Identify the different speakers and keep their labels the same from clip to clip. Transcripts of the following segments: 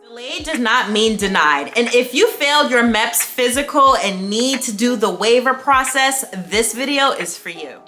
Speaker 1: Delayed does not mean denied. And if you failed your MEPS physical and need to do the waiver process, this video is for you.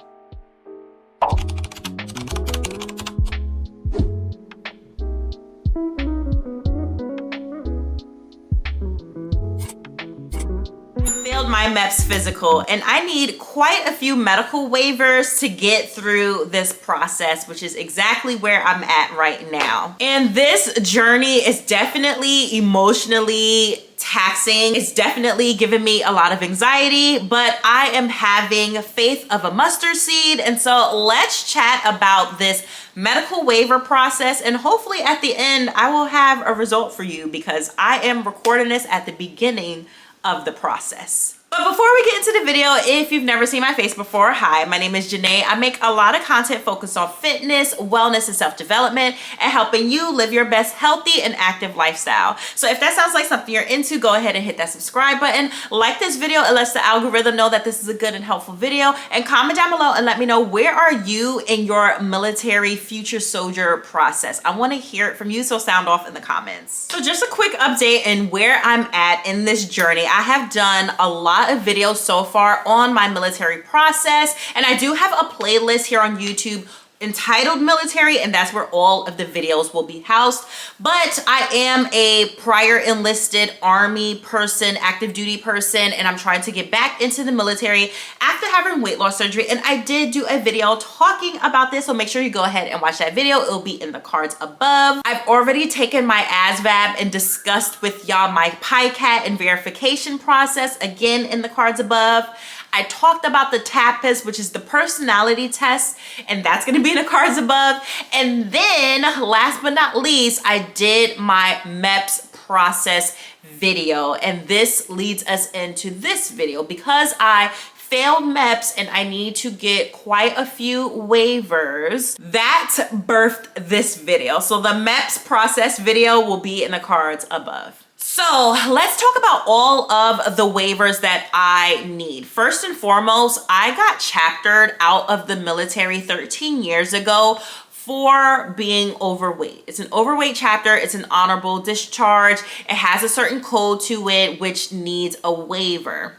Speaker 1: My MEPS physical, and I need quite a few medical waivers to get through this process, which is exactly where I'm at right now. And this journey is definitely emotionally taxing. It's definitely given me a lot of anxiety, but I am having faith of a mustard seed. And so let's chat about this medical waiver process, and hopefully at the end I will have a result for you, because I am recording this at the beginning of the process. But before we get into the video, if you've never seen my face before, hi, my name is Janae. I make a lot of content focused on fitness, wellness, and self-development, and helping you live your best healthy and active lifestyle. So if that sounds like something you're into, go ahead and hit that subscribe button. Like this video, it lets the algorithm know that this is a good and helpful video, and comment down below and let me know, where are you in your military future soldier process? I want to hear it from you, so sound off in the comments. So just a quick update in where I'm at in this journey. I have done a lot of videos so far on my military process, and I do have a playlist here on YouTube entitled military, and that's where all of the videos will be housed. But I am a prior enlisted Army person, active duty person, and I'm trying to get back into the military after having weight loss surgery, and I did do a video talking about this, so make sure you go ahead and watch that video. It'll be in the cards above. I've already taken my ASVAB and discussed with y'all my PICAT and verification process, again in the cards above. I talked about the TAPAS, which is the personality test, and that's going to be in the cards above. And then last but not least, I did my MEPS process video, and this leads us into this video because I failed MEPS and I need to get quite a few waivers. That birthed this video. So the MEPS process video will be in the cards above. So let's talk about all of the waivers that I need. First and foremost, I got chaptered out of the military 13 years ago for being overweight. It's an overweight chapter. It's an honorable discharge. It has a certain code to it which needs a waiver.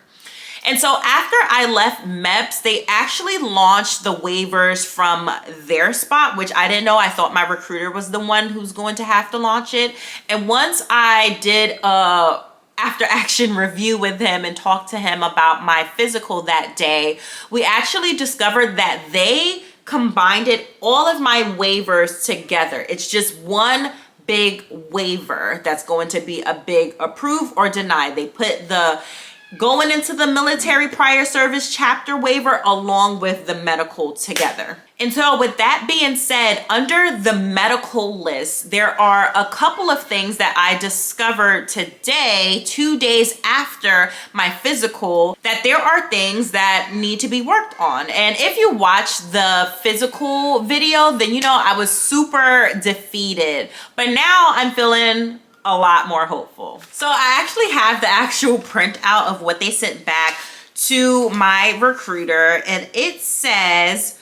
Speaker 1: And so after I left MEPS, they actually launched the waivers from their spot, which I didn't know. I thought my recruiter was the one who's going to have to launch it. And once I did a after action review with him and talked to him about my physical that day, we actually discovered that they combined all of my waivers together. It's just one big waiver that's going to be a big approve or deny. They put the going into the military prior service chapter waiver along with the medical together. And so with that being said, under the medical list, there are a couple of things that I discovered today, 2 days after my physical, that there are things that need to be worked on. And if you watch the physical video, then you know I was super defeated. But now I'm feeling a lot more hopeful. So I actually have the actual printout of what they sent back to my recruiter, and it says,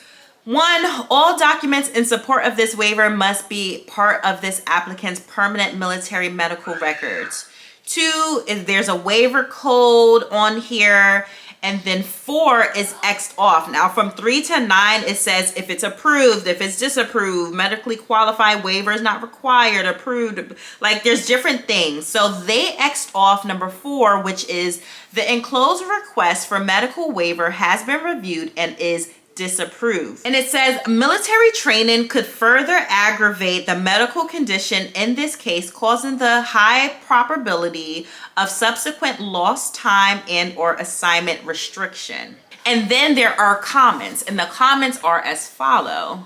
Speaker 1: 1, all documents in support of this waiver must be part of this applicant's permanent military medical records. 2, there's a waiver code on here. And then 4 is X'd off. Now from 3 to 9, it says if it's approved, if it's disapproved, medically qualified, waiver is not required, approved. Like there's different things. So they X'd off number 4, which is the enclosed request for medical waiver has been reviewed and is disapproved. And it says military training could further aggravate the medical condition in this case, causing the high probability of subsequent lost time and or assignment restriction. And then there are comments, and the comments are as follow.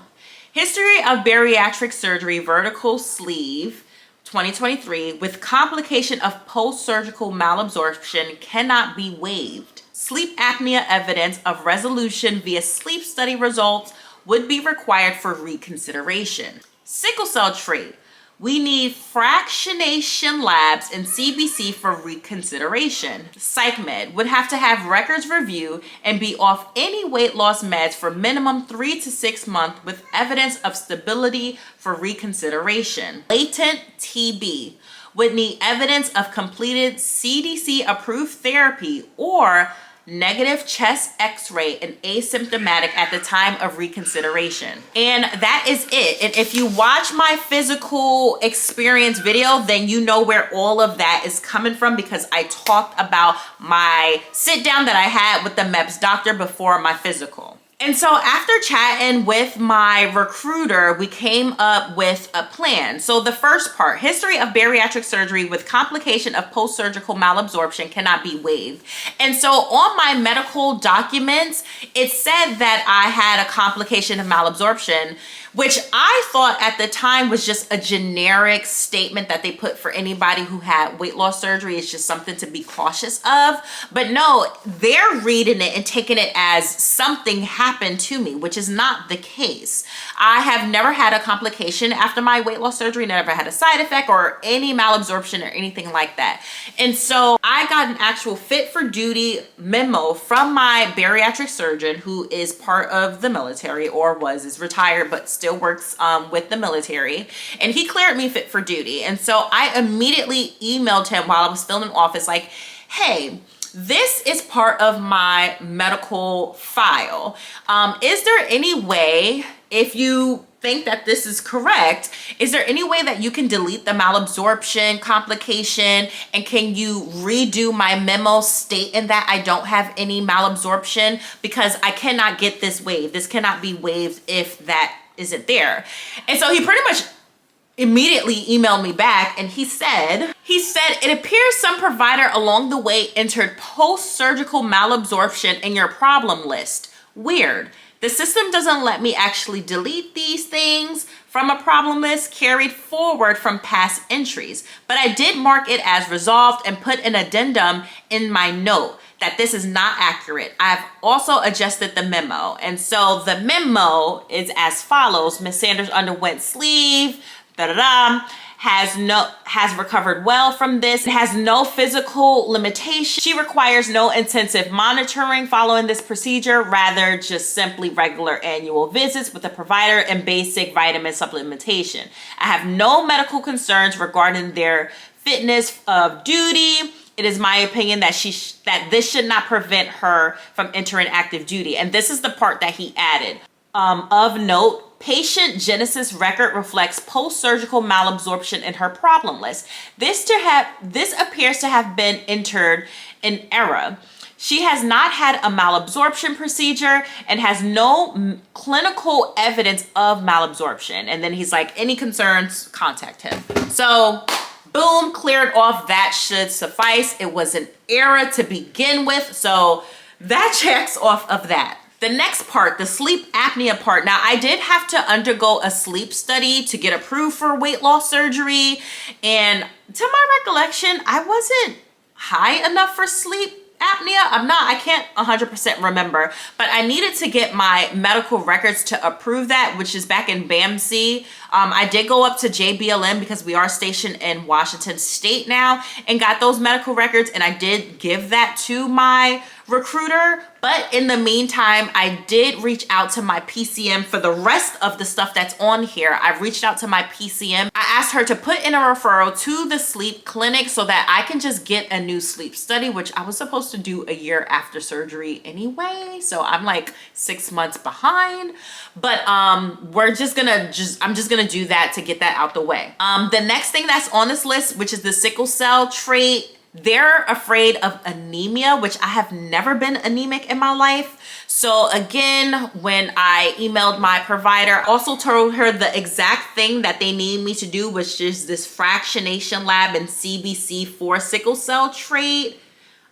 Speaker 1: History of bariatric surgery, vertical sleeve, 2023, with complication of post-surgical malabsorption cannot be waived. Sleep apnea evidence of resolution via sleep study results would be required for reconsideration. Sickle cell trait. We need fractionation labs and CBC for reconsideration. Psych med would have to have records review and be off any weight loss meds for minimum 3 to 6 months with evidence of stability for reconsideration. Latent TB would need evidence of completed CDC approved therapy or negative chest x-ray and asymptomatic at the time of reconsideration. And that is it. And if you watch my physical experience video, then you know where all of that is coming from, because I talked about my sit down that I had with the MEPS doctor before my physical. And so after chatting with my recruiter, we came up with a plan. So the first part, history of bariatric surgery with complication of post-surgical malabsorption cannot be waived. And so on my medical documents, it said that I had a complication of malabsorption, which I thought at the time was just a generic statement that they put for anybody who had weight loss surgery. It's just something to be cautious of. But no, they're reading it and taking it as something happened to me, which is not the case. I have never had a complication after my weight loss surgery, never had a side effect or any malabsorption or anything like that. And so I got an actual fit for duty memo from my bariatric surgeon, who is part of the military, or is retired, but still works with the military, and he cleared me fit for duty. And so I immediately emailed him while I was still in office, like, hey, this is part of my medical file. Is there any way, if you think that this is correct, is there any way that you can delete the malabsorption complication, and can you redo my memo stating that I don't have any malabsorption, because I cannot get this waived. This cannot be waived if that isn't there. And so he pretty much immediately emailed me back, and he said, it appears some provider along the way entered post-surgical malabsorption in your problem list. Weird. The system doesn't let me actually delete these things from a problem list carried forward from past entries, but I did mark it as resolved and put an addendum in my note that this is not accurate. I've also adjusted the memo. And so the memo is as follows. Ms. Sanders underwent sleeve, has recovered well from this, has no physical limitation. She requires no intensive monitoring following this procedure, rather just simply regular annual visits with a provider and basic vitamin supplementation. I have no medical concerns regarding their fitness of duty. It is my opinion that that this should not prevent her from entering active duty. And this is the part that he added. Of note, patient genesis record reflects post-surgical malabsorption in her problem list. This appears to have been entered in error. She has not had a malabsorption procedure and has no clinical evidence of malabsorption. And then he's like, any concerns, contact him. So boom, cleared off. That should suffice. It was an error to begin with. So that checks off of that. The next part, the sleep apnea part. Now, I did have to undergo a sleep study to get approved for weight loss surgery. And to my recollection, I wasn't high enough for sleep apnea. I can't 100% remember, but I needed to get my medical records to approve that, which is back in BAMC. I did go up to JBLM because we are stationed in Washington State now, and got those medical records, and I did give that to my recruiter. But in the meantime, I did reach out to my PCM for the rest of the stuff that's on here. I reached out to my PCM. I asked her to put in a referral to the sleep clinic so that I can just get a new sleep study, which I was supposed to do a year after surgery anyway. So I'm like 6 months behind, but I'm just gonna do that to get that out the way. The next thing that's on this list, which is the sickle cell trait. They're afraid of anemia, which I have never been anemic in my life. So again, when I emailed my provider, I also told her the exact thing that they need me to do, which is this fractionation lab and CBC for sickle cell trait.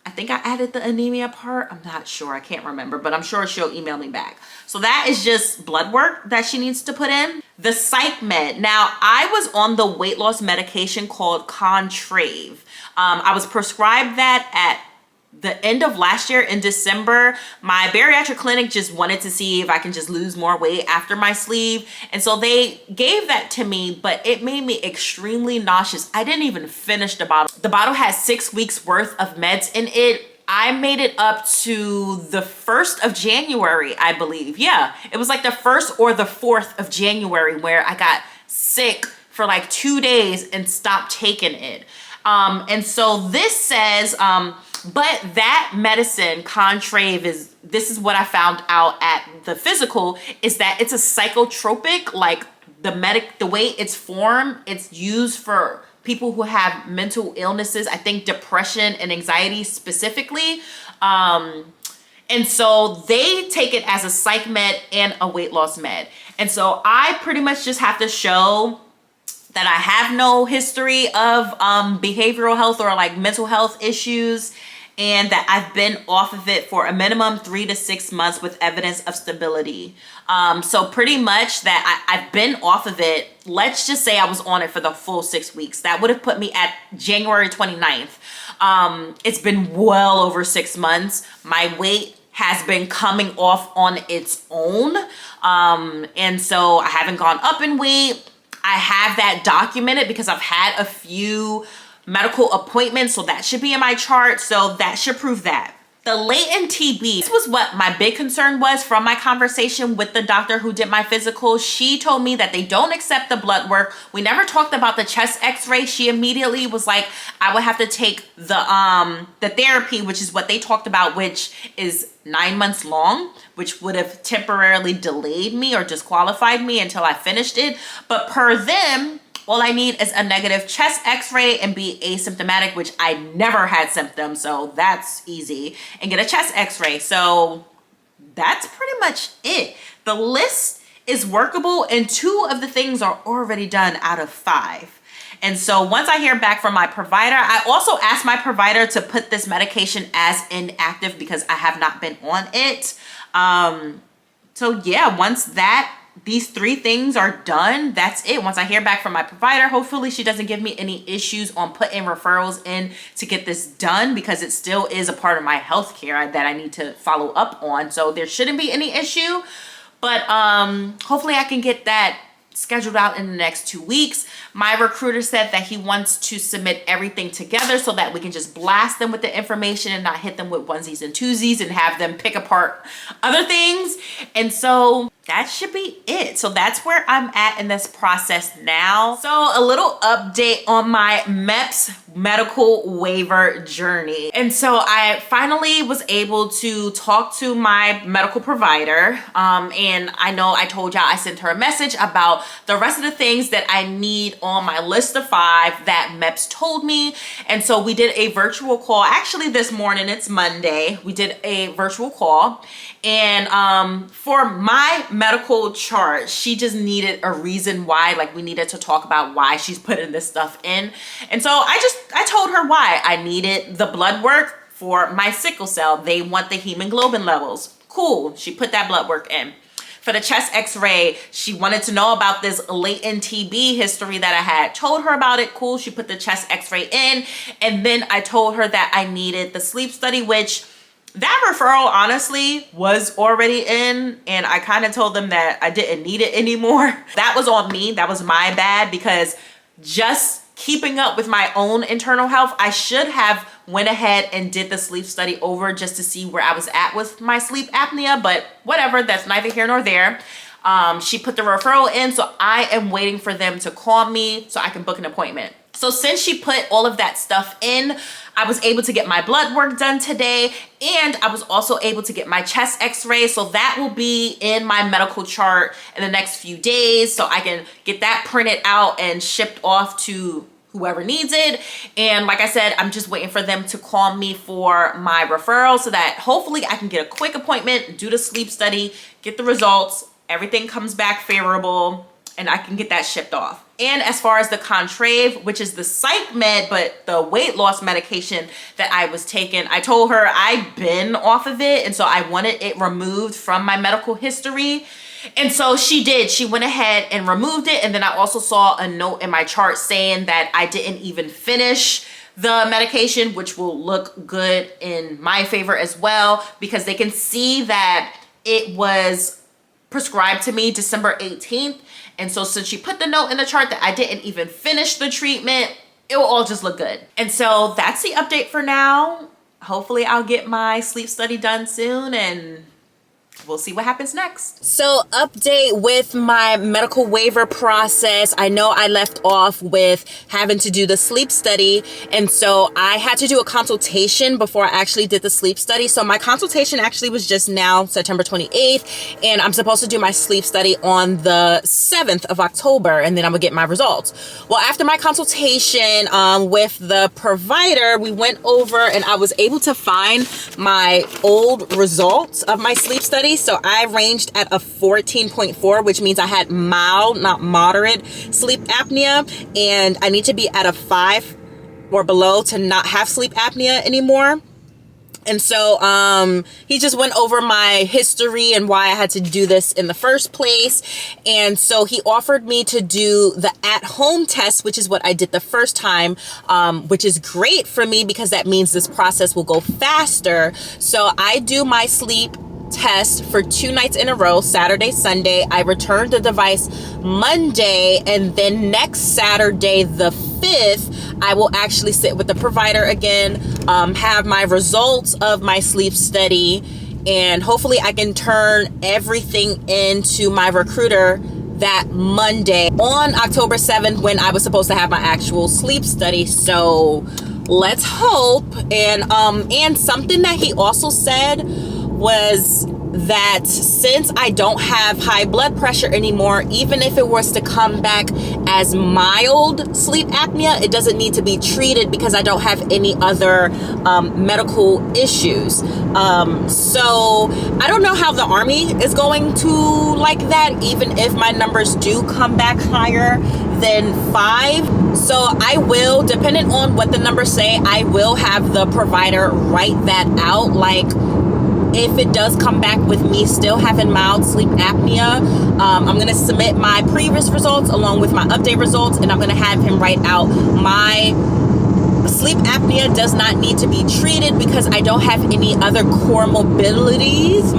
Speaker 1: I think I added the anemia part. I'm not sure. I can't remember, but I'm sure she'll email me back. So that is just blood work that she needs to put in. The Psych med. Now, I was on the weight loss medication called Contrave. I was prescribed that at the end of last year in December. My bariatric clinic just wanted to see if I can just lose more weight after my sleeve. And so they gave that to me, but it made me extremely nauseous. I didn't even finish the bottle. The bottle has 6 weeks worth of meds in it. I made it up to the 1st of January, I believe. Yeah, it was like the 1st or the 4th of January where I got sick for like 2 days and stopped taking it. And so this says, but that medicine, Contrave, this is what I found out at the physical, is that it's a psychotropic, like the way it's formed, it's used for people who have mental illnesses, I think depression and anxiety specifically. And so they take it as a psych med and a weight loss med. And so I pretty much just have to show that I have no history of behavioral health or like mental health issues, and that I've been off of it for a minimum 3 to 6 months with evidence of stability. So pretty much that I've been off of it. Let's just say I was on it for the full 6 weeks. That would have put me at January 29th. It's been well over 6 months. My weight has been coming off on its own. And so I haven't gone up in weight. I have that documented because I've had a few medical appointments, so that should be in my chart. So that should prove that. The latent TB, this was what my big concern was from my conversation with the doctor who did my physical. She told me that they don't accept the blood work. We never talked about the chest x-ray. She immediately was like, I would have to take the therapy, which is what they talked about, which is 9 months long, which would have temporarily delayed me or disqualified me until I finished it. But per them, all I need is a negative chest x-ray and be asymptomatic, which I never had symptoms, so that's easy, and get a chest x-ray. So that's pretty much it. The list is workable, and 2 of the things are already done out of 5. And so once I hear back from my provider, I also asked my provider to put this medication as inactive because I have not been on it. So yeah, once these 3 things are done, that's it. Once I hear back from my provider, hopefully she doesn't give me any issues on putting referrals in to get this done, because it still is a part of my healthcare that I need to follow up on. So there shouldn't be any issue, but hopefully I can get that scheduled out in the next 2 weeks. My recruiter said that he wants to submit everything together so that we can just blast them with the information and not hit them with onesies and twosies and have them pick apart other things. And so that should be it. So that's where I'm at in this process now. So a little update on my MEPS medical waiver journey. And so I finally was able to talk to my medical provider. And I know I told y'all I sent her a message about the rest of the things that I need on my list of 5 that MEPS told me. And so we did a virtual call. Actually this morning, it's Monday, we did a virtual call. And for my medical chart, she just needed a reason why, like we needed to talk about why she's putting this stuff in. And so I told her why I needed the blood work for my sickle cell. They want the hemoglobin levels. Cool, she put that blood work in. For the chest x-ray, she wanted to know about this latent TB history that I had. Told her about it, cool, she put the chest x-ray in. And then I told her that I needed the sleep study, which that referral honestly was already in, and I kind of told them that I didn't need it anymore. That was on me, that was my bad, because just keeping up with my own internal health, I should have went ahead and did the sleep study over just to see where I was at with my sleep apnea, but whatever, that's neither here nor there. She put the referral in, so I am waiting for them to call me so I can book an appointment. So since she put all of that stuff in, I was able to get my blood work done today, and I was also able to get my chest x-ray. So that will be in my medical chart in the next few days, so I can get that printed out and shipped off to whoever needs it. And like I said, I'm just waiting for them to call me for my referral so that hopefully I can get a quick appointment, do the sleep study, get the results, everything comes back favorable, and I can get that shipped off. And as far as the Contrave, which is the psych med, but the weight loss medication that I was taking, I told her I'd been off of it, and so I wanted it removed from my medical history. And so she did. She went ahead and removed it. And then I also saw a note in my chart saying that I didn't even finish the medication, which will look good in my favor as well, because they can see that it was prescribed to me December 18th. And so since she put the note in the chart that I didn't even finish the treatment, it will all just look good. And so that's the update for now. Hopefully I'll get my sleep study done soon, and we'll see what happens next. So update with my medical waiver process. I know I left off with having to do the sleep study. And so I had to do a consultation before I actually did the sleep study. So my consultation actually was just now, September 28th. And I'm supposed to do my sleep study on the 7th of October. And then I'm gonna get my results. Well, after my consultation with the provider, we went over and I was able to find my old results of my sleep study. So I ranged at a 14.4, which means I had mild, not moderate sleep apnea. And I need to be at a 5 or below to not have sleep apnea anymore. And so he just went over my history and why I had to do this in the first place. And so he offered me to do the at-home test, which is what I did the first time, which is great for me because that means this process will go faster. So I do my sleep test for 2 nights in a row, Saturday, Sunday. I return the device Monday, and then next Saturday, the 5th, I will actually sit with the provider again, have my results of my sleep study, and hopefully I can turn everything into my recruiter that Monday on October 7th when I was supposed to have my actual sleep study. So let's hope. And something that he also said was that since I don't have high blood pressure anymore, even if it was to come back as mild sleep apnea, it doesn't need to be treated because I don't have any other medical issues. So I don't know how the Army is going to like that, even if my numbers do come back higher than 5. So I will, depending on what the numbers say, I will have the provider write that out. Like, if it does come back with me still having mild sleep apnea, I'm going to submit my previous results along with my update results, and I'm going to have him write out my sleep apnea does not need to be treated because I don't have any other comorbidities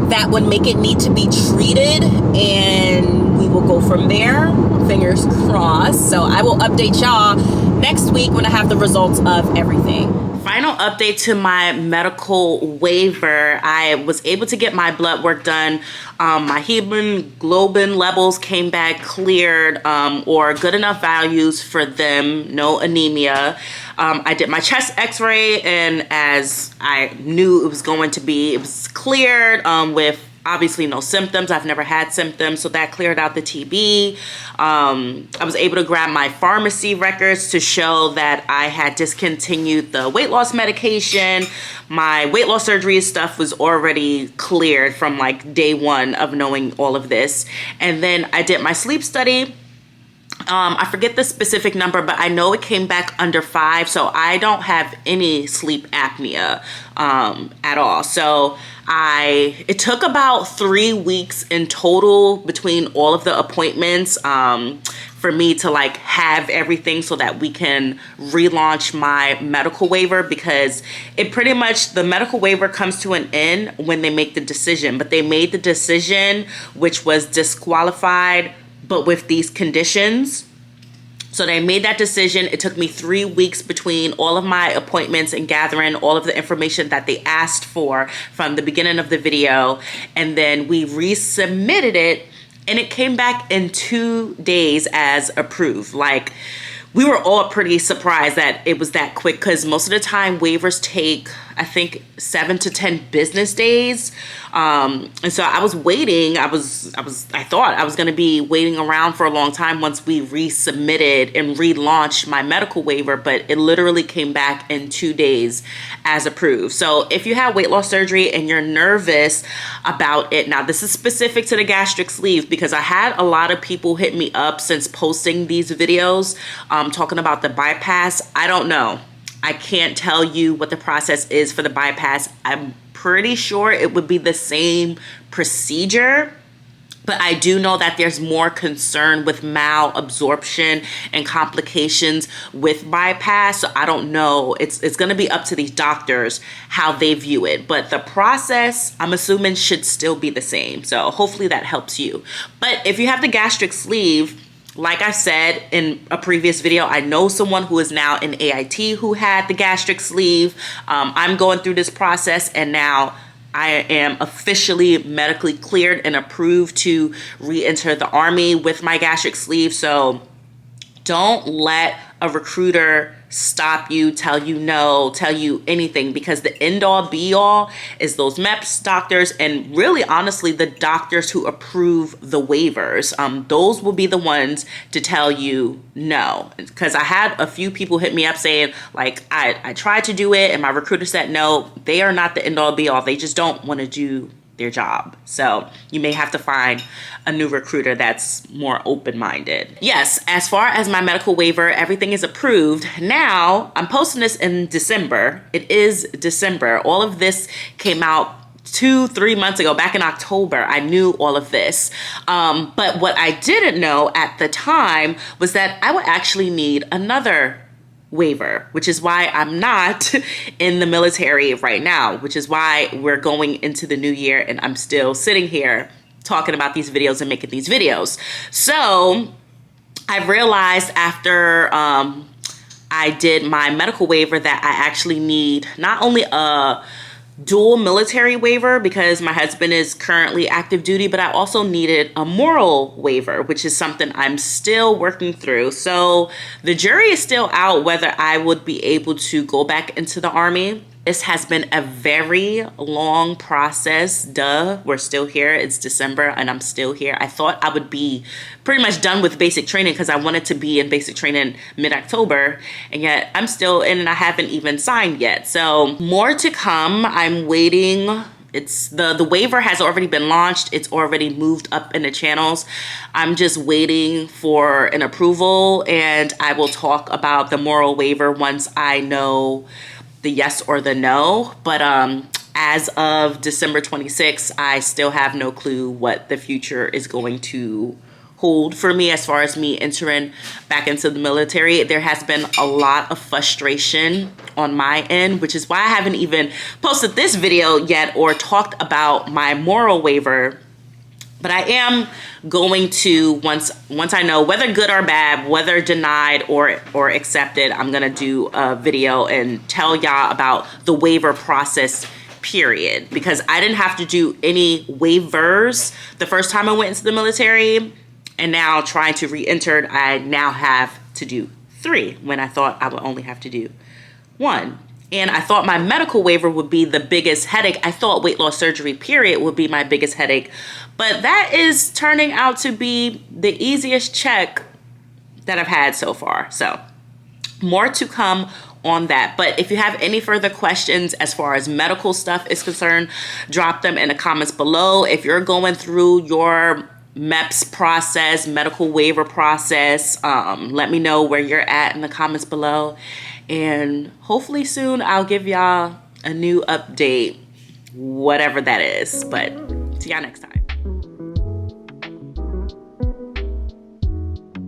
Speaker 1: that would make it need to be treated, and we will go from there. Fingers crossed. So I will update y'all next week when I have the results of everything. Final update to my medical waiver. I was able to get my blood work done. My hemoglobin levels came back cleared, or good enough values for them, no anemia. I did my chest x-ray, and as I knew it was going to be, it was cleared with obviously no symptoms. I've never had symptoms, so that cleared out the TB. I was able to grab my pharmacy records to show that I had discontinued the weight loss medication. My weight loss surgery stuff was already cleared from like day 1 of knowing all of this. And then I did my sleep study. I forget the specific number, but I know it came back under 5, so I don't have any sleep apnea at all. So it took about 3 weeks in total between all of the appointments for me to like have everything so that we can relaunch my medical waiver, because it pretty much, the medical waiver comes to an end when they make the decision, but they made the decision which was disqualified but with these conditions. So they made that decision. It took me 3 weeks between all of my appointments and gathering all of the information that they asked for from the beginning of the video. And then we resubmitted it, and it came back in 2 days as approved. Like, we were all pretty surprised that it was that quick, because most of the time waivers take, I think, 7 to 10 business days. And so I was waiting. I thought I was going to be waiting around for a long time once we resubmitted and relaunched my medical waiver, but it literally came back in 2 days as approved. So if you have weight loss surgery and you're nervous about it, now this is specific to the gastric sleeve, because I had a lot of people hit me up since posting these videos talking about the bypass. I don't know. I can't tell you what the process is for the bypass. I'm pretty sure it would be the same procedure, but I do know that there's more concern with malabsorption and complications with bypass. So I don't know. It's going to be up to these doctors how they view it. But the process, I'm assuming, should still be the same. So hopefully that helps you. But if you have the gastric sleeve, like I said in a previous video, I know someone who is now in AIT who had the gastric sleeve. I'm going through this process, and now I am officially medically cleared and approved to re-enter the Army with my gastric sleeve. So don't let a recruiter stop you, tell you no, tell you anything, because the end all be all is those MEPS doctors, and really honestly the doctors who approve the waivers. Those will be the ones to tell you no, because I had a few people hit me up saying like, I tried to do it and my recruiter said no. They are not the end all be all. They just don't want to do their job. So you may have to find a new recruiter that's more open-minded. Yes, as far as my medical waiver, everything is approved. Now, I'm posting this in December. It is December. All of this came out 2-3 months ago, back in October. I knew all of this. But what I didn't know at the time was that I would actually need another waiver, which is why I'm not in the military right now, which is why we're going into the new year and I'm still sitting here talking about these videos and making these videos. So I realized after I did my medical waiver that I actually need not only a dual military waiver because my husband is currently active duty, but I also needed a moral waiver, which is something I'm still working through. So the jury is still out whether I would be able to go back into the Army. This has been a very long process. Duh, we're still here. It's December and I'm still here. I thought I would be pretty much done with basic training because I wanted to be in basic training mid-October, and yet I'm still in and I haven't even signed yet. So more to come. I'm waiting. It's the waiver has already been launched. It's already moved up in the channels. I'm just waiting for an approval, and I will talk about the moral waiver once I know the yes or the no. But as of December 26th, I still have no clue what the future is going to hold for me as far as me entering back into the military. There has been a lot of frustration on my end, which is why I haven't even posted this video yet or talked about my moral waiver. But I am going to, once I know whether good or bad, whether denied or accepted, I'm gonna do a video and tell y'all about the waiver process, period. Because I didn't have to do any waivers the first time I went into the military, and now trying to re-enter, I now have to do 3 when I thought I would only have to do 1. And I thought my medical waiver would be the biggest headache. I thought weight loss surgery, period, would be my biggest headache. But that is turning out to be the easiest check that I've had so far. So more to come on that. But if you have any further questions as far as medical stuff is concerned, drop them in the comments below. If you're going through your MEPS process, medical waiver process, let me know where you're at in the comments below. And hopefully soon I'll give y'all a new update, whatever that is. But see y'all next time.